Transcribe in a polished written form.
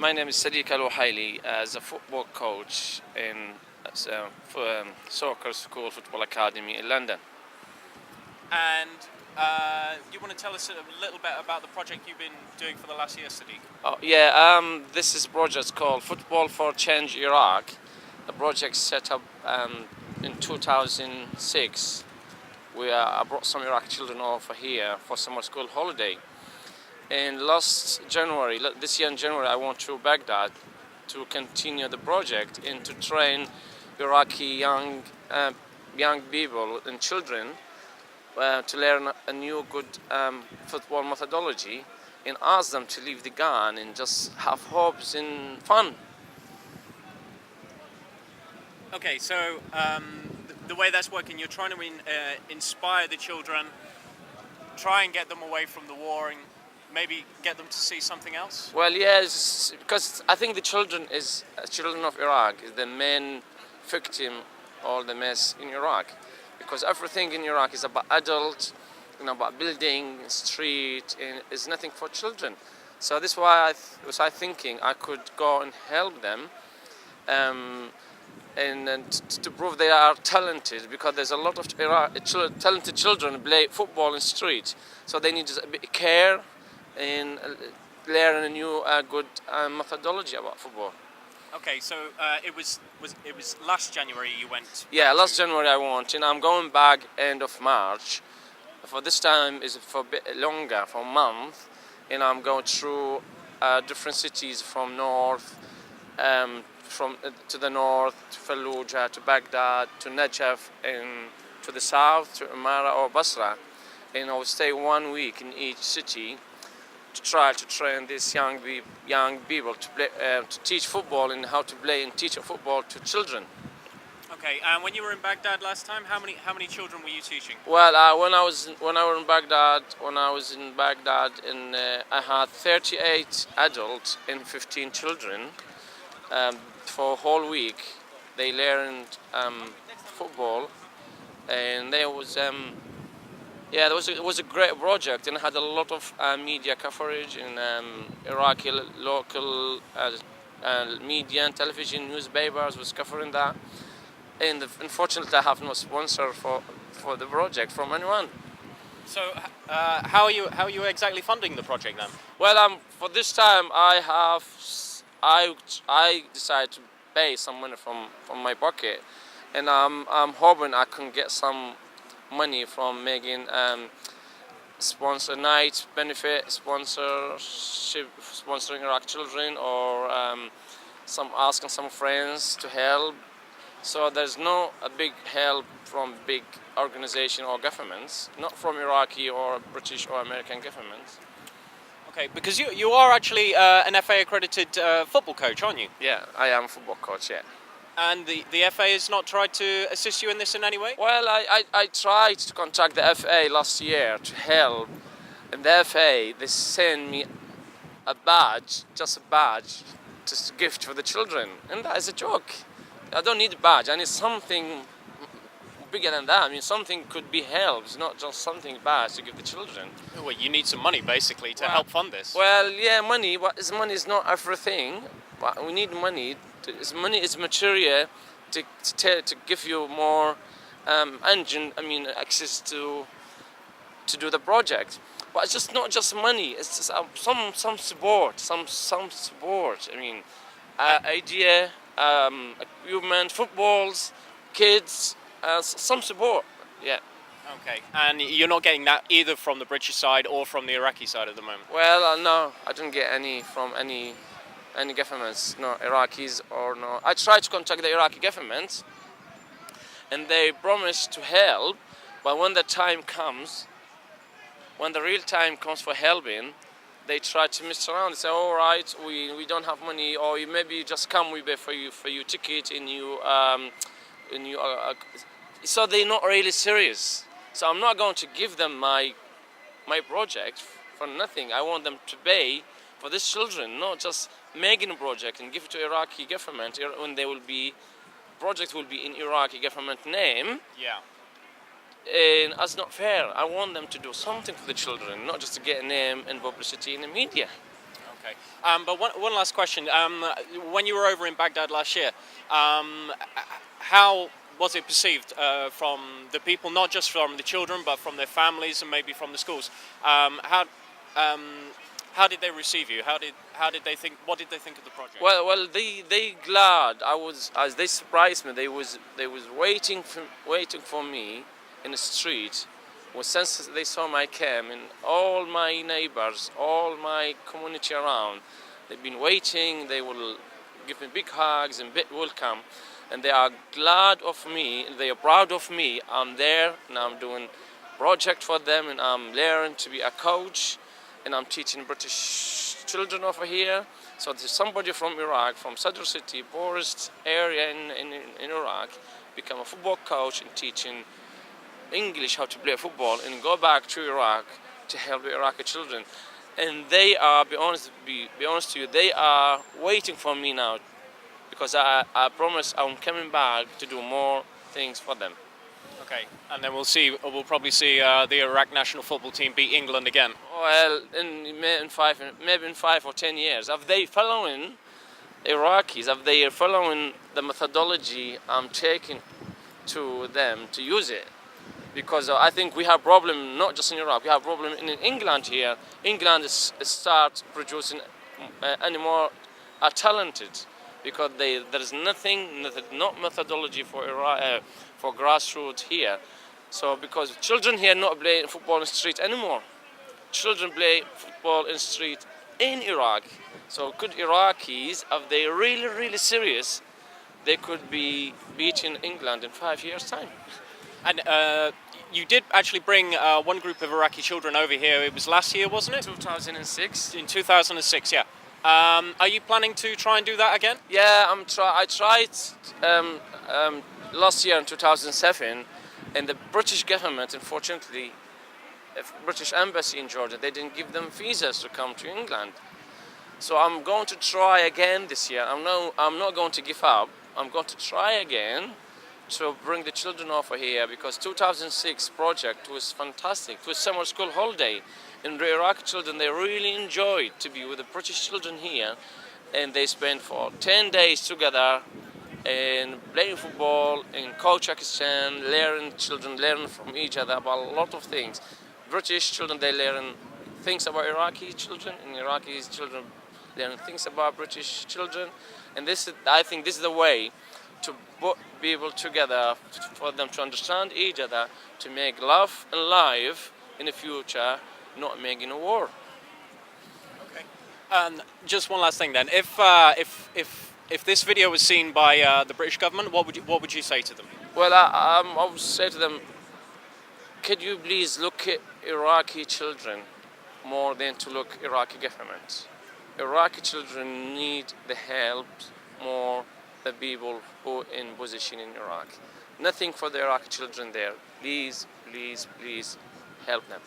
My name is Sadiq Alwohali as a football coach in soccer school football academy in London. And you want to tell us a little bit about the project you've been doing for the last year, Sadiq? This is a project called Football for Change Iraq. The project set up in 2006. I brought some Iraqi children over here for summer school holiday. And this year in January, I went to Baghdad to continue the project and to train Iraqi young people and children to learn a new good football methodology and ask them to leave the gun and just have hopes and fun. Okay, so the way that's working, you're trying to inspire the children, try and get them away from the war and maybe get them to see something else? Well, yes, because I think the children of Iraq is the main victim all the mess in Iraq, because everything in Iraq is about adult, about building, street, and it's nothing for children. So this is why I was thinking I could go and help them, and to prove they are talented, because there's a lot of talented children play football in street, so they need a bit care and learn a new good methodology about football. Okay, so it was last January you went? Yeah, last January I went, and I'm going back end of March. For this time is for a bit longer, for a month, and I'm going through different cities from north, to the north, to Fallujah, to Baghdad, to Najaf, and to the south, to Umara or Basra. And I will stay 1 week in each city to try to train these young people to play, to teach football and how to play and teach football to children. Okay, and when you were in Baghdad last time, how many children were you teaching? Well, when I was in Baghdad, and I had 38 adults and 15 children. For a whole week, they learned football, and there was. It was a great project, and had a lot of media coverage in Iraqi local media and television newspapers was covering that. And unfortunately, I have no sponsor for the project from anyone. So, how are you exactly funding the project then? Well, for this time, I decided to pay some money from my pocket, and I'm hoping I can get some money from making sponsor night benefit sponsorship, sponsoring Iraq children, or asking some friends to help. So there's no a big help from big organization or governments, not from Iraqi or British or American governments. Okay, because you are actually an FA accredited football coach, aren't you? Yeah, I am a football coach, yeah. And the FA has not tried to assist you in this in any way? Well, I tried to contact the FA last year to help, and the FA, they sent me a badge, just a badge, just a gift for the children, and that is a joke. I don't need a badge, I need something bigger than that. I mean, something could be helped. It's not just something bad to give the children. Well, you need some money, basically, to help fund this. Well, yeah, money, but money is not everything. But we need money. Money is material to give you more access to do the project. But it's just not just money. It's just some support, some support. I mean, idea, equipment, footballs, kids, some support. Yeah. Okay, and you're not getting that either from the British side or from the Iraqi side at the moment? Well, no, I don't get any from any governments, no Iraqis or no. I tried to contact the Iraqi government, and they promised to help, but when the real time comes for helping, they try to mess around and say, all right, we don't have money, or maybe you just come, we pay for you ticket, and so they're not really serious. So I'm not going to give them my project for nothing. I want them to pay for these children, not just making a project and give it to Iraqi government when project will be in Iraqi government name. Yeah. And that's not fair. I want them to do something for the children, not just to get a name and publicity in the media. Okay. But one last question. When you were over in Baghdad last year, how was it perceived from the people, not just from the children, but from their families and maybe from the schools? Um, how did they receive you? How did they think? What did they think of the project? Well, they glad. I was as they surprised me. They was waiting for me in the street. Well, since they saw my cam and all my neighbors, all my community around, they've been waiting. They will give me big hugs and big welcome, and they are glad of me. They are proud of me. I'm there and I'm doing project for them, and I'm learning to be a coach, and I'm teaching British children over here. So there's somebody from Iraq, from Sadr City, poorest area in Iraq, become a football coach and teaching English how to play football, and go back to Iraq to help the Iraqi children. And they are, be honest to you, they are waiting for me now, because I promise I'm coming back to do more things for them. Okay, and then we'll probably see the Iraq national football team beat England again. Well, maybe in 5 or 10 years, if they following Iraqis, if they are following the methodology I'm taking to them to use it, because I think we have problem not just in Iraq, we have problem in England here. England start producing any more talented, because there is not methodology for Iraq, for grassroots here. So because children here not play football in the street anymore. Children play football in the street in Iraq. So could Iraqis, if they really serious, they could be beating England in 5 years' time. And you did actually bring one group of Iraqi children over here. It was last year, wasn't it? 2006. In 2006, yeah. Are you planning to try and do that again? Yeah, I tried last year in 2007, and the British government, unfortunately, British embassy in Jordan, they didn't give them visas to come to England. So I'm going to try again this year. I'm not going to give up. I'm going to try again to bring the children over here, because 2006 project was fantastic. It was summer school holiday, and the Iraqi children, they really enjoyed to be with the British children here, and they spent for 10 days together and playing football and coach exchange, children learn from each other about a lot of things. British children, they learn things about Iraqi children, and Iraqi children learn things about British children. And I think this is the way to put people together, for them to understand each other, to make love and life in the future, not making a war. Okay. Just one last thing then. If this video was seen by the British government, what would you say to them? Well, I would say to them, could you please look at Iraqi children more than to look Iraqi government? Iraqi children need the help more than people who are in position in Iraq. Nothing for the Iraqi children there. Please help them.